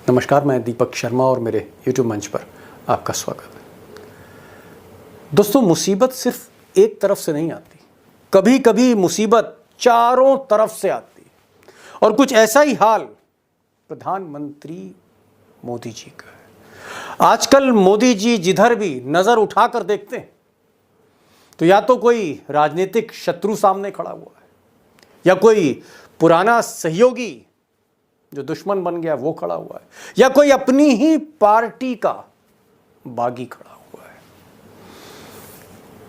नमस्कार, मैं दीपक शर्मा और मेरे YouTube मंच पर आपका स्वागत है। दोस्तों, मुसीबत सिर्फ एक तरफ से नहीं आती, कभी कभी मुसीबत चारों तरफ से आती है और कुछ ऐसा ही हाल प्रधानमंत्री मोदी जी का है। आजकल मोदी जी जिधर भी नजर उठाकर देखते हैं तो या तो कोई राजनीतिक शत्रु सामने खड़ा हुआ है या कोई पुराना सहयोगी जो दुश्मन बन गया वो खड़ा हुआ है या कोई अपनी ही पार्टी का बागी खड़ा हुआ है।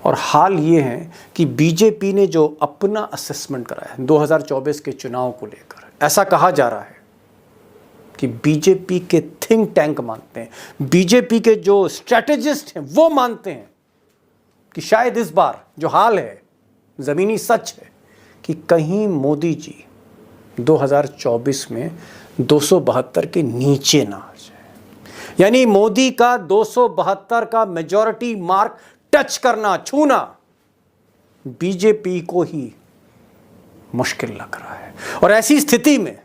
और हाल ये है कि बीजेपी ने जो अपना असेसमेंट कराया है 2024 के चुनाव को लेकर, ऐसा कहा जा रहा है कि बीजेपी के थिंक टैंक मानते हैं, बीजेपी के जो स्ट्रैटेजिस्ट हैं वो मानते हैं कि शायद इस बार जो हाल है, जमीनी सच है कि कहीं मोदी जी 2024 में 272 के नीचे ना आ जाए। यानी मोदी का 272 का मेजॉरिटी मार्क टच करना, छूना बीजेपी को ही मुश्किल लग रहा है। और ऐसी स्थिति में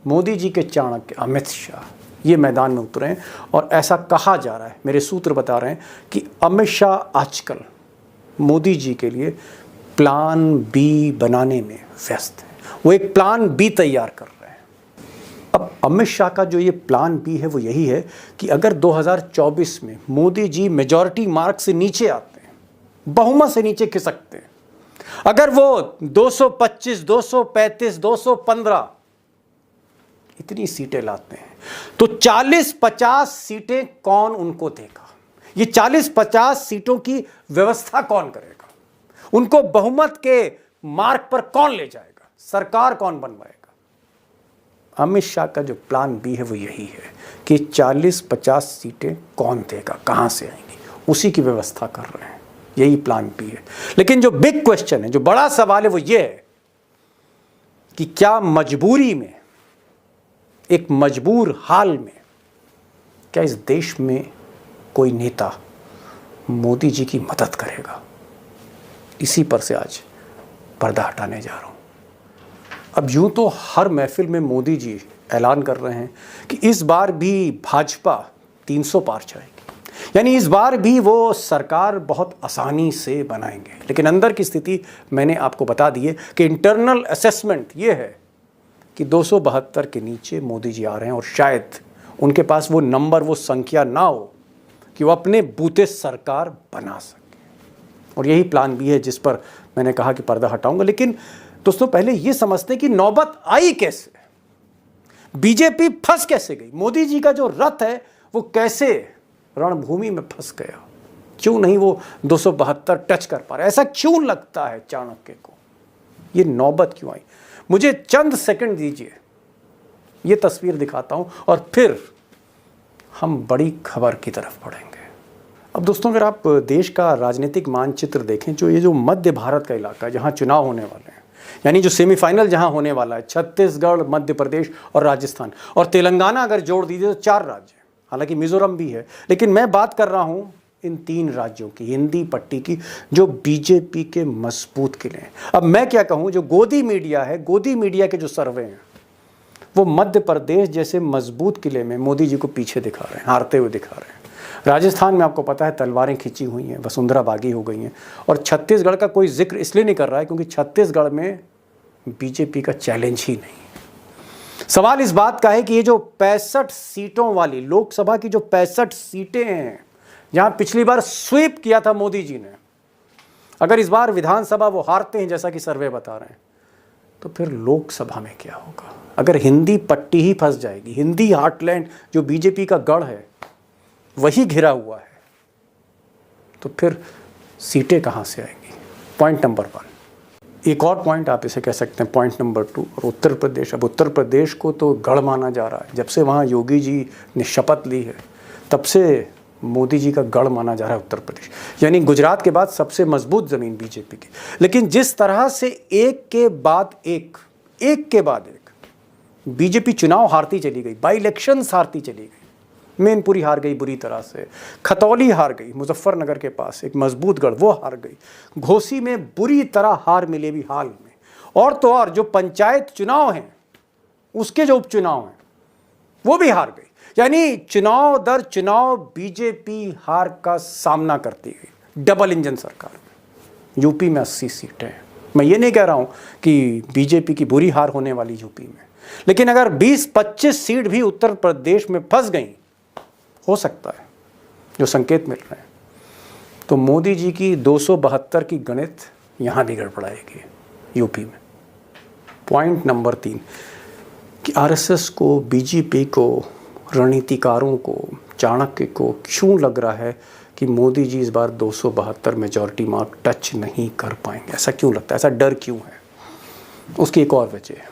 मोदी जी के चाणक्य अमित शाह ये मैदान में उतरे हैं और ऐसा कहा जा रहा है, मेरे सूत्र बता रहे हैं कि अमित शाह आजकल मोदी जी के लिए प्लान बी बनाने में व्यस्त है। वो एक प्लान बी तैयार कर रहे हैं। अब अमित शाह का जो ये प्लान बी है वो यही है कि अगर 2024 में मोदी जी मेजॉरिटी मार्क से नीचे आते हैं, बहुमत से नीचे खिसकते हैं, अगर वो 225, 235, 215 इतनी सीटें लाते हैं तो 40-50 सीटें कौन उनको देगा? ये 40-50 सीटों की व्यवस्था कौन करेगा? उनको बहुमत के मार्ग पर कौन ले जाएगा? सरकार कौन बनवाएगा? अमित शाह का जो प्लान बी है वो यही है कि 40-50 सीटें कौन देगा, कहां से आएंगी, उसी की व्यवस्था कर रहे हैं। यही प्लान बी है। लेकिन जो बिग क्वेश्चन है, जो बड़ा सवाल है वो ये है कि क्या मजबूरी में, एक मजबूर हाल में, क्या इस देश में कोई नेता मोदी जी की मदद करेगा? इसी पर से आज पर्दा हटाने जा रहा हूं। अब यूं तो हर महफिल में मोदी जी ऐलान कर रहे हैं कि इस बार भी भाजपा 300 पार जाएगी, यानी इस बार भी वो सरकार बहुत आसानी से बनाएंगे। लेकिन अंदर की स्थिति मैंने आपको बता दी है कि इंटरनल असेसमेंट ये है कि 272 के नीचे मोदी जी आ रहे हैं और शायद उनके पास वो नंबर, वो संख्या ना हो कि वो अपने बूते सरकार बना सके। और यही प्लान भी है जिस पर मैंने कहा कि पर्दा हटाऊंगा। लेकिन दोस्तों, पहले ये समझते हैं कि नौबत आई कैसे, बीजेपी फंस कैसे गई, मोदी जी का जो रथ है वो कैसे रणभूमि में फंस गया, क्यों नहीं वो 272 टच कर पा रहा, ऐसा क्यों लगता है चाणक्य को, ये नौबत क्यों आई? मुझे चंद सेकंड दीजिए, ये तस्वीर दिखाता हूं और फिर हम बड़ी खबर की तरफ बढ़ेंगे। अब दोस्तों, अगर आप देश का राजनीतिक मानचित्र देखें, जो ये जो मध्य भारत का इलाका है जहां चुनाव होने वाले हैं, यानी जो सेमीफाइनल जहां होने वाला है, छत्तीसगढ़, मध्य प्रदेश और राजस्थान और तेलंगाना अगर जोड़ दीजिए तो 4 राज्य, हालांकि मिजोरम भी है, लेकिन मैं बात कर रहा हूं इन 3 राज्यों की, हिंदी पट्टी की, जो बीजेपी के मजबूत किले हैं। अब मैं क्या कहूं, जो गोदी मीडिया है, गोदी मीडिया के जो सर्वे हैं वो मध्य प्रदेश जैसे मजबूत किले में मोदी जी को पीछे दिखा रहे हैं, हारते हुए दिखा रहे हैं। राजस्थान में आपको पता है तलवारें खींची हुई हैं, वसुंधरा बागी हो गई हैं। और छत्तीसगढ़ का कोई जिक्र इसलिए नहीं कर रहा है क्योंकि छत्तीसगढ़ में बीजेपी का चैलेंज ही नहीं। सवाल इस बात का है कि ये जो 65 सीटों वाली लोकसभा की जो 65 सीटें हैं, जहां पिछली बार स्वीप किया था मोदी जी ने, अगर इस बार विधानसभा वो हारते हैं जैसा कि सर्वे बता रहे हैं, तो फिर लोकसभा में क्या होगा? अगर हिंदी पट्टी ही फंस जाएगी, हिंदी हार्टलैंड जो बीजेपी का गढ़ है वही घिरा हुआ है, तो फिर सीटें कहां से आएंगी? Point number 1। एक और पॉइंट आप इसे कह सकते हैं पॉइंट नंबर 2, और उत्तर प्रदेश। अब उत्तर प्रदेश को तो गढ़ माना जा रहा है, जब से वहां योगी जी ने शपथ ली है तब से मोदी जी का गढ़ माना जा रहा है उत्तर प्रदेश, यानी गुजरात के बाद सबसे मजबूत जमीन बीजेपी की। लेकिन जिस तरह से एक के बाद एक बीजेपी चुनाव हारती चली गई, बाई इलेक्शंस हारती चली गई, मैनपुरी हार गई बुरी तरह से, खतौली हार गई, मुजफ्फरनगर के पास एक मजबूत गढ़ वो हार गई, घोसी में बुरी तरह हार मिले भी हाल में, और तो और जो पंचायत चुनाव हैं उसके जो उपचुनाव हैं वो भी हार गई। यानी चुनाव दर चुनाव बीजेपी हार का सामना करती गई डबल इंजन सरकार में। यूपी में 80 सीटें हैं। मैं ये नहीं कह रहा हूं कि बीजेपी की बुरी हार होने वाली यूपी में, लेकिन अगर 20-25 सीट भी उत्तर प्रदेश में फंस गई, हो सकता है, जो संकेत मिल रहे हैं, तो मोदी जी की 272 की गणित यहां भी गड़बड़ाएगी यूपी में। पॉइंट नंबर 3 कि आरएसएस को, बीजेपी को, रणनीतिकारों को, चाणक्य को क्यों लग रहा है कि मोदी जी इस बार 272 मेजॉरिटी मार्क टच नहीं कर पाएंगे? ऐसा क्यों लगता है? ऐसा डर क्यों है? उसकी एक और वजह है,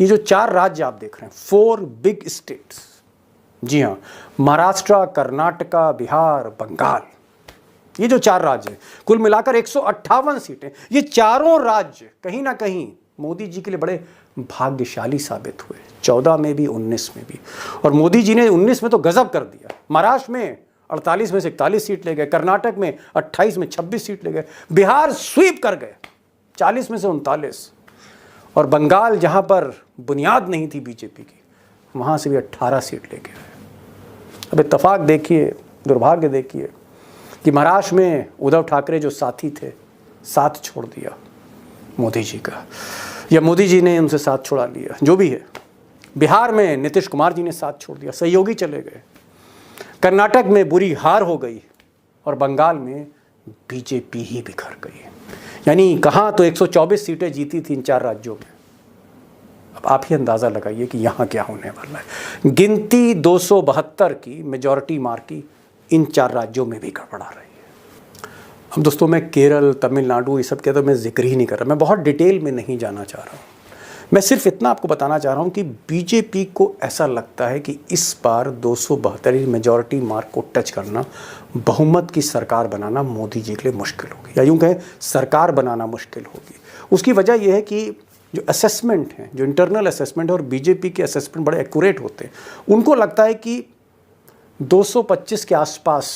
ये जो 4 राज्य आप देख रहे हैं, 4 बिग स्टेट्स, जी हाँ, महाराष्ट्र, कर्नाटका, बिहार, बंगाल, ये जो 4 राज्य हैं, कुल मिलाकर 158 सीटें, ये चारों राज्य कहीं ना कहीं मोदी जी के लिए बड़े भाग्यशाली साबित हुए। 14 में भी, 19 में भी। और मोदी जी ने 19 में तो गजब कर दिया। महाराष्ट्र में 48 में से 41 सीट ले गए, कर्नाटक में 28 में 26 सीट ले गए, बिहार स्वीप कर गए 40 में से 39, और बंगाल जहां पर बुनियाद नहीं थी बीजेपी की, वहां से भी 18 सीट ले गए। अब इत्तेफाक देखिए, दुर्भाग्य देखिए कि महाराष्ट्र में उद्धव ठाकरे जो साथी थे, साथ छोड़ दिया मोदी जी का, या मोदी जी ने उनसे साथ छुड़ा लिया, जो भी है। बिहार में नीतीश कुमार जी ने साथ छोड़ दिया, सहयोगी चले गए। कर्नाटक में बुरी हार हो गई, और बंगाल में बीजेपी ही बिखर गई। यानी कहाँ तो 124 सीटें जीती थी इन 4 राज्यों में। अब आप ही अंदाज़ा लगाइए कि यहाँ क्या होने वाला है। गिनती 272 की मेजॉरिटी मार्क की इन 4 राज्यों में भी गड़बड़ा रही है। अब दोस्तों, मैं केरल, तमिलनाडु, ये सब के तो मैं जिक्र ही नहीं कर रहा, मैं बहुत डिटेल में नहीं जाना चाह रहा हूँ। मैं सिर्फ इतना आपको बताना चाह रहा हूँ कि बीजेपी को ऐसा लगता है कि इस बार 272 मेजॉरिटी मार्क को टच करना, बहुमत की सरकार बनाना मोदी जी के लिए मुश्किल होगी, या यूँ कहें सरकार बनाना मुश्किल होगी। उसकी वजह यह है कि जो असेसमेंट हैं, जो इंटरनल असेसमेंट है, और बीजेपी के असेसमेंट बड़े एक्यूरेट होते हैं। उनको लगता है कि 225 के आसपास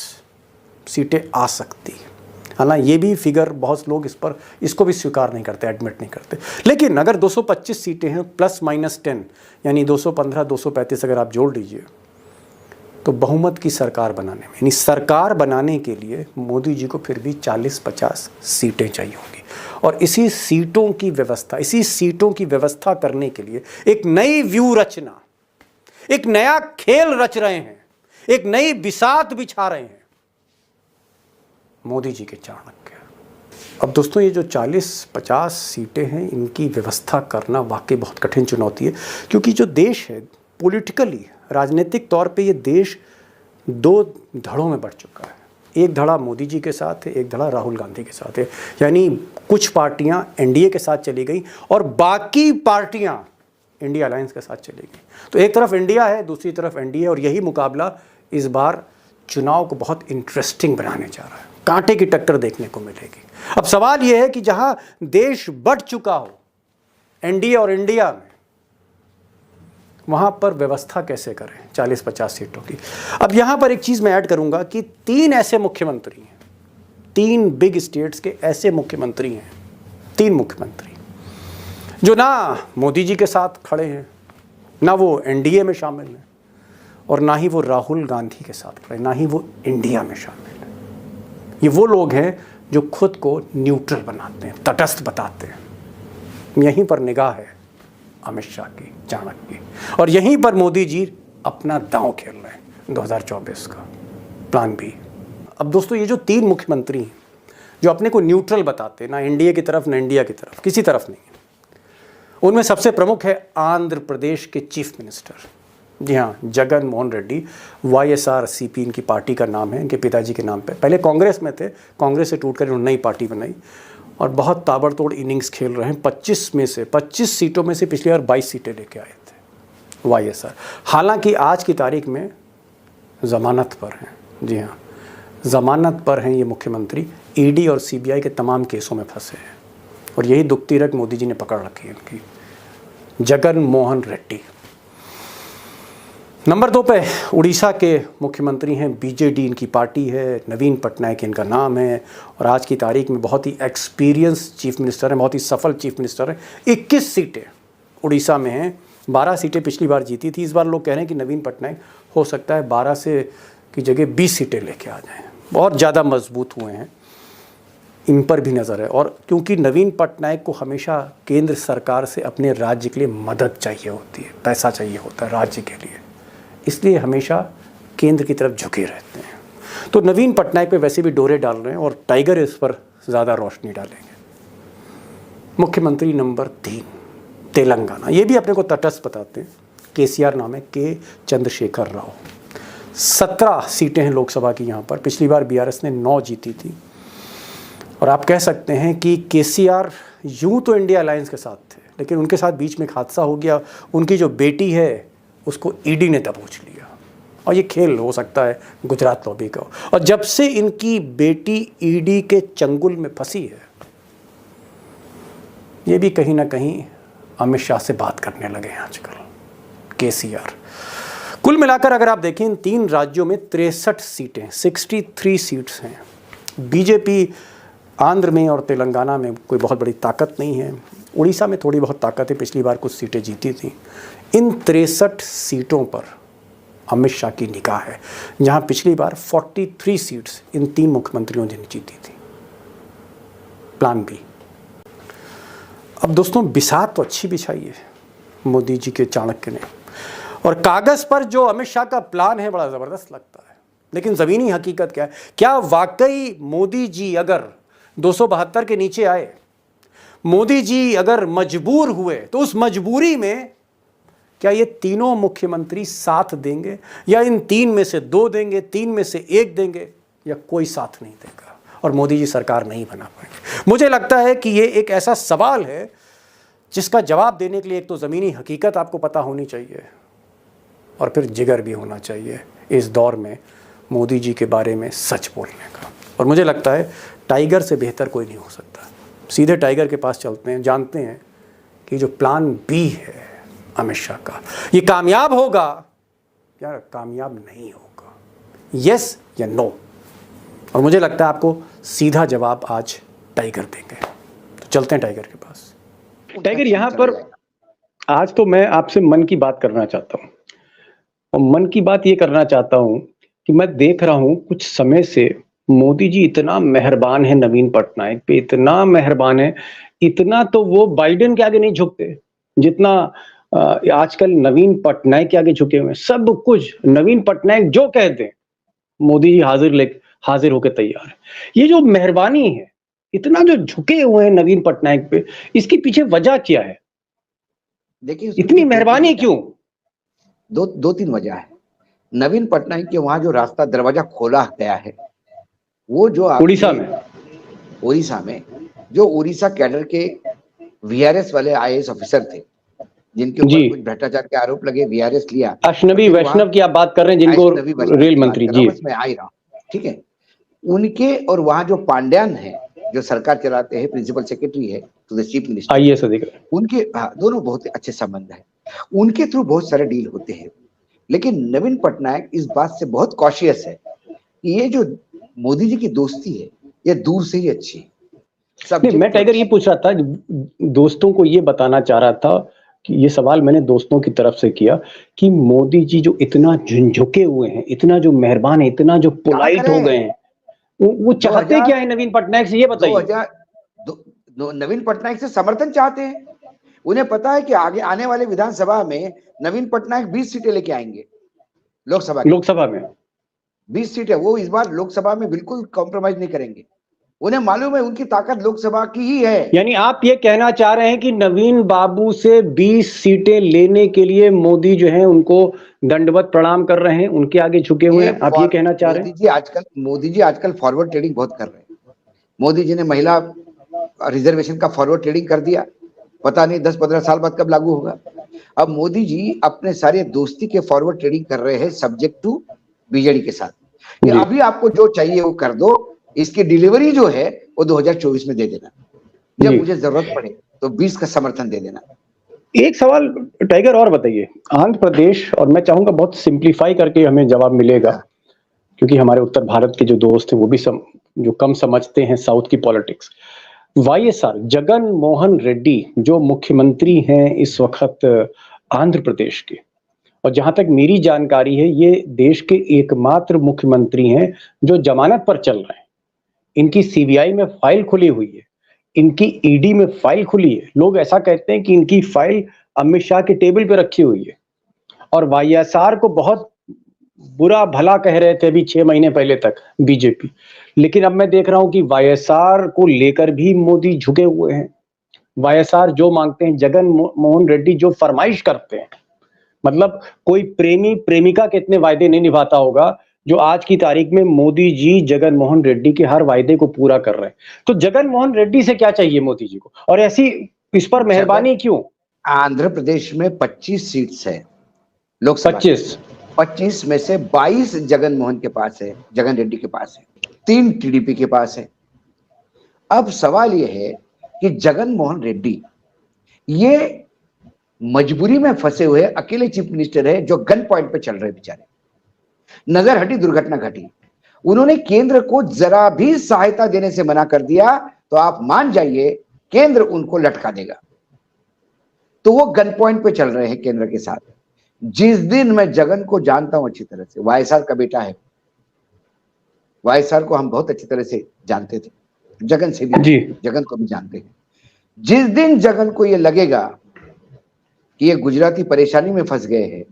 सीटें आ सकती हैं। हालांकि ये भी फिगर बहुत लोग इसको भी स्वीकार नहीं करते, एडमिट नहीं करते। लेकिन अगर 225 सीटें हैं +-10, यानी 215, 235 अगर आप जोड़ लीजिए, तो बहुमत की सरकार बनाने में, यानी सरकार बनाने के लिए मोदी जी को फिर भी 40-50 सीटें चाहिए होंगी। और इसी सीटों की व्यवस्था करने के लिए एक नई व्यू रचना, एक नया खेल रच रहे हैं, एक नई बिसात बिछा रहे हैं मोदी जी के चाणक्य। अब दोस्तों, ये जो 40-50 सीटें हैं, इनकी व्यवस्था करना वाकई बहुत कठिन चुनौती है, क्योंकि जो देश है पॉलिटिकली, राजनीतिक तौर पे ये देश 2 धड़ों में बढ़ चुका है। एक धड़ा मोदी जी के साथ है, एक धड़ा राहुल गांधी के साथ है। यानी कुछ पार्टियां एनडीए के साथ चली गई और बाकी पार्टियां इंडिया अलायंस के साथ चली गई। तो एक तरफ इंडिया है, दूसरी तरफ एनडीए, और यही मुकाबला इस बार चुनाव को बहुत इंटरेस्टिंग बनाने जा रहा है। कांटे की टक्कर देखने को मिलेगी। अब सवाल यह है कि जहां देश बढ़ चुका हो एनडीए और इंडिया में, वहां पर व्यवस्था कैसे करें 40-50 सीटों की। अब यहां पर एक चीज मैं ऐड करूंगा कि 3 ऐसे मुख्यमंत्री हैं, 3 बिग स्टेट्स के ऐसे मुख्यमंत्री हैं, 3 मुख्यमंत्री जो ना मोदी जी के साथ खड़े हैं, ना वो एनडीए में शामिल हैं, और ना ही वो राहुल गांधी के साथ खड़े, ना ही वो इंडिया में शामिल है। ये वो लोग हैं जो खुद को न्यूट्रल बनाते हैं, तटस्थ बताते हैं। यहीं पर निगाह है अमित शाह की, चाणक्य की, और यहीं पर मोदी जी अपना दांव खेल रहे हैं 2024 का प्लान बी। अब दोस्तों, ये जो 3 मुख्यमंत्री हैं जो अपने को न्यूट्रल बताते हैं, ना इंडिया की तरफ ना इंडिया की तरफ, किसी तरफ नहीं है, उनमें सबसे प्रमुख है आंध्र प्रदेश के चीफ मिनिस्टर, जी हाँ, जगन मोहन रेड्डी। YSRCP इनकी पार्टी का नाम है, इनके पिताजी के नाम पे। पहले कांग्रेस में थे, कांग्रेस से टूटकर इन्होंने नई पार्टी बनाई और बहुत ताबड़तोड़ इनिंग्स खेल रहे हैं। 25 सीटों में से पिछली बार 22 सीटें लेके आए थे YSR। हालांकि आज की तारीख में ज़मानत पर हैं, जी हाँ, ज़मानत पर हैं ये मुख्यमंत्री। ED और CBI के तमाम केसों में फंसे हैं, और यही दुखती रग मोदी जी ने पकड़ रखी है इनकी। जगन मोहन रेड्डी। नंबर 2 पे उड़ीसा के मुख्यमंत्री हैं, BJD इनकी पार्टी है, नवीन पटनायक इनका नाम है, और आज की तारीख में बहुत ही एक्सपीरियंस चीफ मिनिस्टर हैं, बहुत ही सफल चीफ मिनिस्टर हैं। 21 सीटें उड़ीसा में हैं 12 सीटें पिछली बार जीती थी। इस बार लोग कह रहे हैं कि नवीन पटनायक हो सकता है 12 से की जगह 20 सीटें लेके आ जाएं। बहुत ज़्यादा मजबूत हुए हैं, इन पर भी नज़र है। और क्योंकि नवीन पटनायक को हमेशा केंद्र सरकार से अपने राज्य के लिए मदद चाहिए होती है, पैसा चाहिए होता है राज्य के लिए, इसलिए हमेशा केंद्र की तरफ झुके रहते हैं। तो नवीन पटनायक पे वैसे भी डोरे डाल रहे हैं और टाइगर इस पर ज़्यादा रोशनी डालेंगे। मुख्यमंत्री नंबर 3 तेलंगाना, ये भी अपने को तटस्थ बताते हैं। केसीआर नाम है, के चंद्रशेखर राव। 17 सीटें हैं लोकसभा की यहाँ पर। पिछली बार बीआरएस ने 9 जीती थी। और आप कह सकते हैं कि केसीआर यूं तो इंडिया अलायंस के साथ थे, लेकिन उनके साथ बीच में एक हादसा हो गया। उनकी जो बेटी है उसको ईडी ने दबोच लिया, और ये खेल हो सकता है गुजरात लॉबी का। और जब से इनकी बेटी ईडी के चंगुल में फंसी है, ये भी कहीं ना कहीं अमित शाह से बात करने लगे हैं आजकल केसीआर। कुल मिलाकर अगर आप देखें, इन 3 राज्यों में 63 सीटें, 63 सीट्स हैं। बीजेपी आंध्र में और तेलंगाना में कोई बहुत बड़ी ताकत नहीं है। उड़ीसा में थोड़ी बहुत ताकत है, पिछली बार कुछ सीटें जीती थी। इन 63 सीटों पर अमित शाह की निगाह है, जहां पिछली बार 43 सीट्स इन 3 मुख्यमंत्रियों ने जीती थी। Plan B. अब दोस्तों, बिसात तो अच्छी बिछाई है मोदी जी के चाणक्य ने, और कागज पर जो अमित शाह का प्लान है बड़ा ज़बरदस्त लगता है। लेकिन ज़मीनी हकीकत क्या है? क्या वाकई मोदी जी अगर 272 के नीचे आए, मोदी जी अगर मजबूर हुए, तो उस मजबूरी में क्या ये तीनों मुख्यमंत्री साथ देंगे, या इन 3 में से 2 देंगे, 3 में से 1 देंगे, या कोई साथ नहीं देगा और मोदी जी सरकार नहीं बना पाएंगे? मुझे लगता है कि ये एक ऐसा सवाल है जिसका जवाब देने के लिए एक तो ज़मीनी हकीकत आपको पता होनी चाहिए, और फिर जिगर भी होना चाहिए इस दौर में मोदी जी के बारे में सच बोलने का। और मुझे लगता है टाइगर से बेहतर कोई नहीं हो सकता। सीधे टाइगर के पास चलते हैं, जानते हैं कि जो प्लान बी है अमित शाह का, ये कामयाब होगा या कामयाब नहीं होगा, यस या नो। और मुझे लगता है आपको सीधा जवाब आज टाइगर देंगे। तो चलते हैं टाइगर के पास। टाइगर, यहाँ पर आज तो मैं आपसे मन की बात करना चाहता हूँ, और मन की बात ये करना चाहता हूँ कि मैं देख रहा हूँ कुछ समय से मोदी जी इतना मेहरबान है नवीन पटनायक पे, इतना मेहरबान है, इतना तो वो बाइडेन के आगे नहीं झुकते जितना आजकल नवीन पटनायक के आगे झुके हुए हैं। सब कुछ नवीन पटनायक जो कह दें, मोदी जी हाजिर होकर तैयार है। ये जो मेहरबानी है, इतना जो झुके हुए हैं नवीन पटनायक पे, इसके पीछे वजह क्या है? देखिए, इतनी मेहरबानी क्यों? दो तीन वजह है। नवीन पटनायक के वहां जो रास्ता दरवाजा खोला गया है, वो जो उड़ीसा में जो उड़ीसा कैडर के वीआरएस वाले आईएएस ऑफिसर थे, जिनके ऊपर कुछ भ्रष्टाचार के आरोप लगे, वीआरएस लिया। अश्नवी वैष्णव की आप बात कर रहे हैं, जिनको रेल मंत्री जी, मैं आ ही रहा हूँ, ठीक है। उनके और वहां जो पांड्यान है, जो सरकार चलाते हैं, प्रिंसिपल सेक्रेटरी है to the chief minister, IAS अधिकारी, उनके दोनों बहुत अच्छे संबंध है। उनके थ्रू बहुत सारे डील होते हैं। लेकिन नवीन पटनायक इस बात से बहुत कॉशियस है कि ये जो मोदी जी की दोस्ती है, ये दूर से ही अच्छी है। मैं टाइगर ये पूछ रहा था, दोस्तों को ये बताना चाह रहा था कि ये सवाल मैंने दोस्तों की तरफ से किया कि मोदी जी जो इतना झुके हुए हैं, इतना जो मेहरबान है, इतना जो पोलाइट हो गए हैं, वो चाहते क्या है नवीन पटनायक से, ये बताइए। नवीन पटनायक से समर्थन चाहते हैं। उन्हें पता है कि आगे आने वाले विधानसभा में नवीन पटनायक 20 सीटें लेके आएंगे। लोकसभा में 20 सीटें, वो इस बार लोकसभा में बिल्कुल कॉम्प्रोमाइज नहीं करेंगे। उन्हें मालूम है उनकी ताकत लोकसभा की ही है। यानी आप ये कहना चाह रहे हैं कि नवीन बाबू से 20 सीटें लेने के लिए मोदी जो है उनको दंडवत प्रणाम कर रहे हैं, उनके आगे झुके हुए हैं, आप ये कहना चाह रहे हैं? मोदी जी आजकल फॉरवर्ड ट्रेडिंग बहुत कर रहे हैं। मोदी जी ने महिला रिजर्वेशन का फॉरवर्ड ट्रेडिंग कर दिया, पता नहीं 10-15 साल बाद कब लागू होगा। अब मोदी जी अपने सारे दोस्ती के फॉरवर्ड ट्रेडिंग कर रहे हैं, सब्जेक्ट टू बीजेडी के साथ, कि अभी आपको जो चाहिए वो कर दो, इसकी डिलीवरी जो है वो 2024 में दे देना, जब मुझे जरूरत पड़े तो 20 का समर्थन दे देना। एक सवाल टाइगर और बताइए, आंध्र प्रदेश, और मैं चाहूंगा बहुत सिंप्लीफाई करके हमें जवाब मिलेगा, क्योंकि हमारे उत्तर भारत के जो दोस्त हैं वो भी जो कम समझते हैं साउथ की पॉलिटिक्स। वाईएसआर जगन मोहन रेड्डी जो मुख्यमंत्री हैं इस वक्त आंध्र प्रदेश के। और जहां तक मेरी जानकारी है, ये देश के एकमात्र मुख्यमंत्री हैं जो जमानत पर चल रहे हैं। इनकी सीबीआई में फाइल खुली हुई है, इनकी ईडी में फाइल खुली है। लोग ऐसा कहते हैं कि इनकी फाइल अमित शाह के टेबल पे रखी हुई है। और वाईएसआर को बहुत बुरा भला कह रहे थे अभी 6 महीने पहले तक बीजेपी, लेकिन अब मैं देख रहा हूं कि वाईएसआर को लेकर भी मोदी झुके हुए हैं। वाईएसआर जो मांगते हैं, जगन मोहन रेड्डी जो फरमाइश करते हैं, मतलब कोई प्रेमी प्रेमिका के इतने वायदे नहीं निभाता होगा जो आज की तारीख में मोदी जी जगन मोहन रेड्डी के हर वायदे को पूरा कर रहे हैं। तो जगन मोहन रेड्डी से क्या चाहिए मोदी जी को, और ऐसी इस पर मेहरबानी क्यों? आंध्र प्रदेश में 25 सीट्स है लोकसभा, 25 में से 22 जगन मोहन के पास है, जगन रेड्डी के पास है, 3 टीडीपी के पास है। अब सवाल यह है कि जगन मोहन रेड्डी ये मजबूरी में फंसे हुए अकेले चीफ मिनिस्टर है जो गन पॉइंट पे चल रहे बेचारे। नजर हटी, दुर्घटना घटी, उन्होंने केंद्र को जरा भी सहायता देने से मना कर दिया तो आप मान जाइए केंद्र उनको लटका देगा। तो वो गन पॉइंट पे चल रहे हैं केंद्र के साथ। जिस दिन मैं जगन को जानता हूं अच्छी तरह से, वाईएसआर का बेटा है, वाईएसआर को हम बहुत अच्छी तरह से जानते थे, जगन से भी, जगन को भी जानते हैं। जिस दिन जगन को ये लगेगा कि ये गुजराती परेशानी में फंस गए हैं,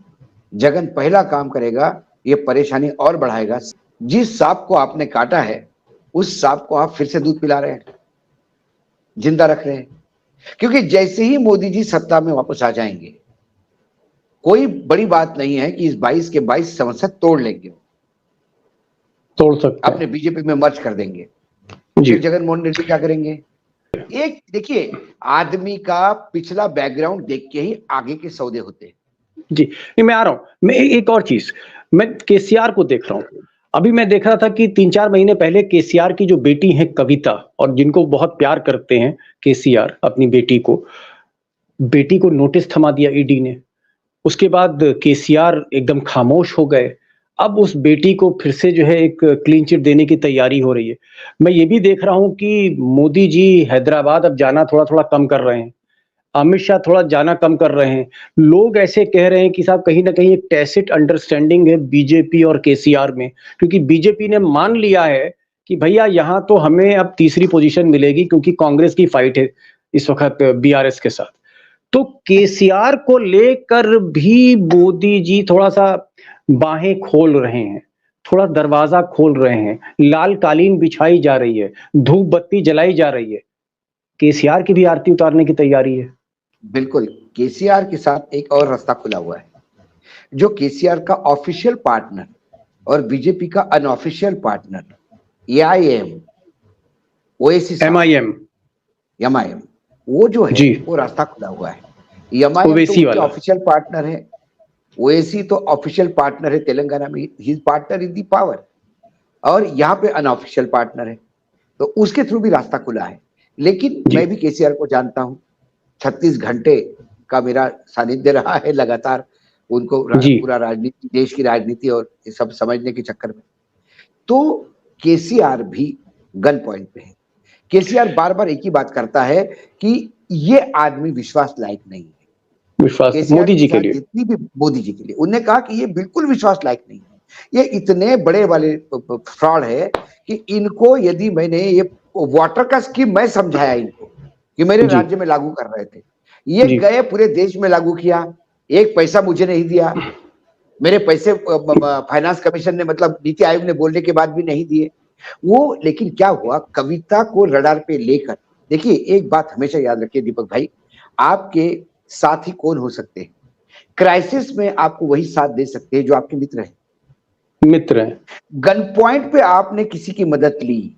जगन पहला काम करेगा, ये परेशानी और बढ़ाएगा। जिस सांप को आपने काटा है उस सांप को आप फिर से दूध पिला रहे हैं, जिंदा रख रहे हैं। क्योंकि जैसे ही मोदी जी सत्ता में वापस आ जाएंगे, कोई बड़ी बात नहीं है कि इस 22 के 22 संसद तोड़ लेंगे, तोड़ सकते, अपने बीजेपी में मर्ज कर देंगे। फिर जगन मोहन रेड्डी क्या करेंगे? एक देखिए, आदमी का पिछला बैकग्राउंड देख के ही आगे के सौदे होते हैं। जी नहीं, मैं आ रहा हूं। मैं एक और चीज, मैं केसीआर को देख रहा हूं। अभी मैं देख रहा था कि 3-4 महीने पहले केसीआर की जो बेटी है कविता, और जिनको बहुत प्यार करते हैं केसीआर अपनी बेटी को नोटिस थमा दिया ईडी ने। उसके बाद केसीआर एकदम खामोश हो गए। अब उस बेटी को फिर से जो है एक क्लीन चिट देने की तैयारी हो रही है। मैं ये भी देख रहा हूं कि मोदी जी हैदराबाद अब जाना थोड़ा थोड़ा कम कर रहे हैं, अमित शाह थोड़ा जाना कम कर रहे हैं। लोग ऐसे कह रहे हैं कि साहब कहीं ना कहीं एक टैसिट अंडरस्टैंडिंग है बीजेपी और केसीआर में, क्योंकि बीजेपी ने मान लिया है कि भैया यहां तो हमें अब तीसरी पोजीशन मिलेगी, क्योंकि कांग्रेस की फाइट है इस वक्त बीआरएस के साथ। तो केसीआर को लेकर भी मोदी जी थोड़ा सा बाहें खोल रहे हैं, थोड़ा दरवाजा खोल रहे हैं, लाल कालीन बिछाई जा रही है, धूप बत्ती जलाई जा रही है। केसीआर की भी आरती उतारने की तैयारी है। बिल्कुल, केसीआर के साथ एक और रास्ता खुला हुआ है। जो केसीआर का ऑफिशियल पार्टनर और बीजेपी का अनऑफिशियल पार्टनर एआईएम, ओएसी, एमआईएम, वो जो है वो रास्ता खुला हुआ है। एमआईएम तो ऑफिशियल पार्टनर है, ओएसी तो ऑफिशियल पार्टनर है तेलंगाना में, he is partner in the power, और यहाँ पे अनऑफिशियल पार्टनर है, तो उसके थ्रू भी रास्ता खुला है। लेकिन मैं भी केसीआर को जानता हूं, 36 घंटे का मेरा सानिध्य रहा है लगातार उनको पूरा राजनीति, देश की राजनीति और ये सब समझने के चक्कर में। तो केसीआर भी गन पॉइंट पे है। केसीआर बार बार एक ही बात करता है कि ये आदमी विश्वास लायक नहीं है। विश्वास मोदी जी के लिए, जितनी भी मोदी जी के लिए, उन्होंने कहा कि ये बिल्कुल विश्वास लायक नहीं है, ये इतने बड़े वाले फ्रॉड है कि इनको, यदि मैंने ये वाटर का स्कीम मैं समझाया इनको कि मेरे राज्य में लागू कर रहे थे, ये गए पूरे देश में लागू किया, एक पैसा मुझे नहीं दिया, मेरे पैसे फाइनेंस कमीशन ने, मतलब नीति आयोग ने बोलने के बाद भी नहीं दिए वो। लेकिन क्या हुआ, कविता को रडार पे लेकर, देखिए एक बात हमेशा याद रखिए दीपक भाई, आपके साथी कौन हो सकते हैं? क्राइसिस में आपको वही साथ दे सकते हैं जो आपके मित्र हैं। गन पॉइंट पे आपने किसी की मदद ली,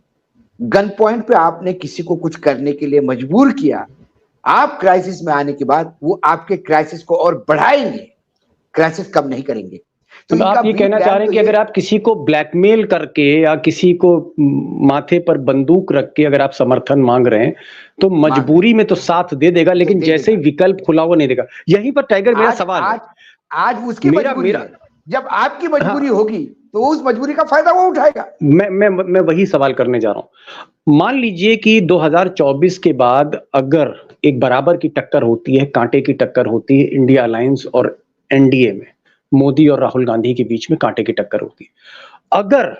गन पॉइंट पे आपने किसी को कुछ करने के लिए मजबूर किया, आप क्राइसिस में आने के बाद वो आपके क्राइसिस को और बढ़ाएंगे, क्राइसिस कम नहीं करेंगे। तो आप ये कहना चाह रहे हैं कि अगर आप किसी को ब्लैकमेल करके या किसी को माथे पर बंदूक रख के अगर आप समर्थन मांग रहे हैं तो मजबूरी में तो साथ दे देगा, लेकिन जैसे ही विकल्प खुला हुआ नहीं देगा। यहीं पर टाइगर मेरा सवाल है, आज उसकी मजबूरी है, जब आपकी मजबूरी होगी तो उस मजबूरी का फायदा वो उठाएगा। मैं वही सवाल करने जा रहा हूं। मान लीजिए कि 2024 के बाद अगर एक बराबर की टक्कर होती है, कांटे की टक्कर होती है इंडिया अलायंस और एनडीए में। मोदी और राहुल गांधी के बीच में कांटे की टक्कर होती है। अगर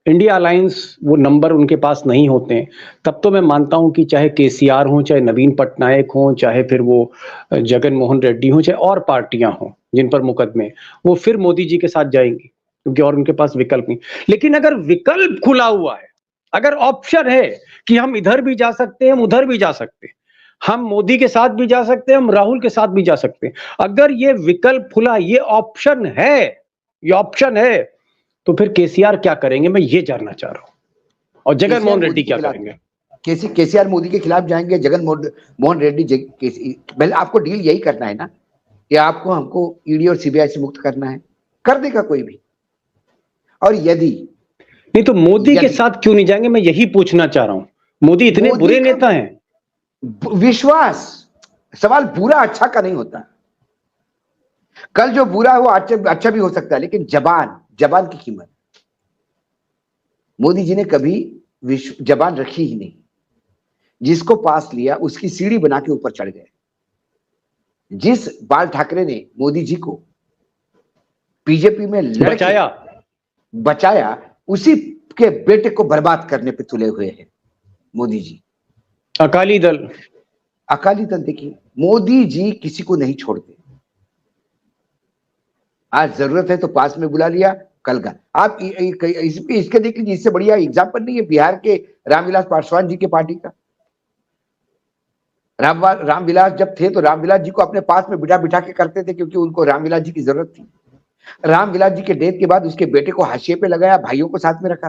इंडिया अलायंस वो नंबर उनके पास नहीं होते हैं, तब तो मैं मानता हूं कि चाहे केसीआर हो, चाहे नवीन पटनायक हो, चाहे फिर वो जगन मोहन रेड्डी हो, चाहे और पार्टियां हो जिन पर मुकदमे, वो फिर मोदी जी के साथ जाएंगी, क्योंकि और उनके पास विकल्प नहीं। लेकिन अगर विकल्प खुला हुआ है, अगर ऑप्शन है कि हम इधर भी जा सकते हैं, हम उधर भी जा सकते हैं, हम मोदी के साथ भी जा सकते हैं, हम राहुल के साथ भी जा सकते हैं, अगर ये विकल्प खुला, ये ऑप्शन है, तो फिर केसीआर क्या करेंगे, मैं ये जानना चाह रहा हूं। और जगन मोहन रेड्डी क्या करेंगे? केसीआर मोदी के खिलाफ जाएंगे, जगन मोहन रेड्डी पहले आपको डील यही करना है ना कि आपको हमको ईडी और सीबीआई से मुक्त करना है, कर देगा कोई भी। और यदि नहीं तो मोदी के साथ क्यों नहीं जाएंगे, मैं यही पूछना चाह रहा हूं। मोदी इतने बुरे नेता हैं? विश्वास, सवाल बुरा अच्छा का नहीं होता। कल जो बुरा है वो अच्छा भी हो सकता है, लेकिन जबान की कीमत, मोदी जी ने कभी जबान रखी ही नहीं। जिसको पास लिया उसकी सीढ़ी बना के ऊपर चढ़ गए। जिस बाल ठाकरे ने मोदी जी को बीजेपी में बचाया, उसी के बेटे को बर्बाद करने पे तुले हुए हैं मोदी जी। अकाली दल देखिए, मोदी जी किसी को नहीं छोड़ते। आज जरूरत है तो पास में बुला लिया, कल का आप इसके देख लीजिए। इससे बढ़िया एग्जाम्पल नहीं है बिहार के रामविलास पासवान जी के पार्टी का। रामविलास जब थे तो रामविलास जी को अपने पास में बिठा के करते थे, क्योंकि उनको रामविलास जी की जरूरत थी। रामविलास जी के डेथ के बाद उसके बेटे को हाशिए पे लगाया, भाइयों को साथ में रखा।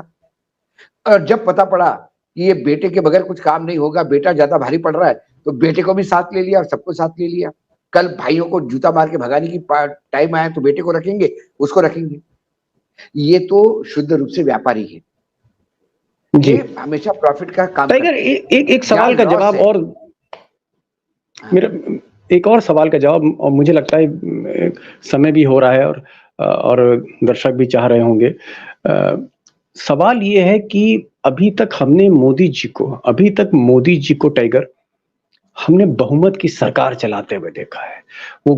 और जब पता पड़ा कि ये बेटे के बगैर कुछ काम नहीं होगा, बेटा ज्यादा भारी पड़ रहा है, तो बेटे को भी साथ ले लिया और सबको साथ ले लिया। कल भाइयों को जूता मार के भगाने की टाइम आया तो बेटे को रखेंगे, उसको रखेंगे। ये तो शुद्ध रूप से व्यापारी है जी, हमेशा प्रॉफिट का काम। टाइगर, एक सवाल का जवाब, और मेरा एक और सवाल का जवाब, और मुझे लगता है समय भी हो रहा है और दर्शक भी चाह रहे होंगे। सवाल ये है कि अभी तक मोदी जी को टाइगर, हमने बहुमत की सरकार चलाते हुए देखा है। वो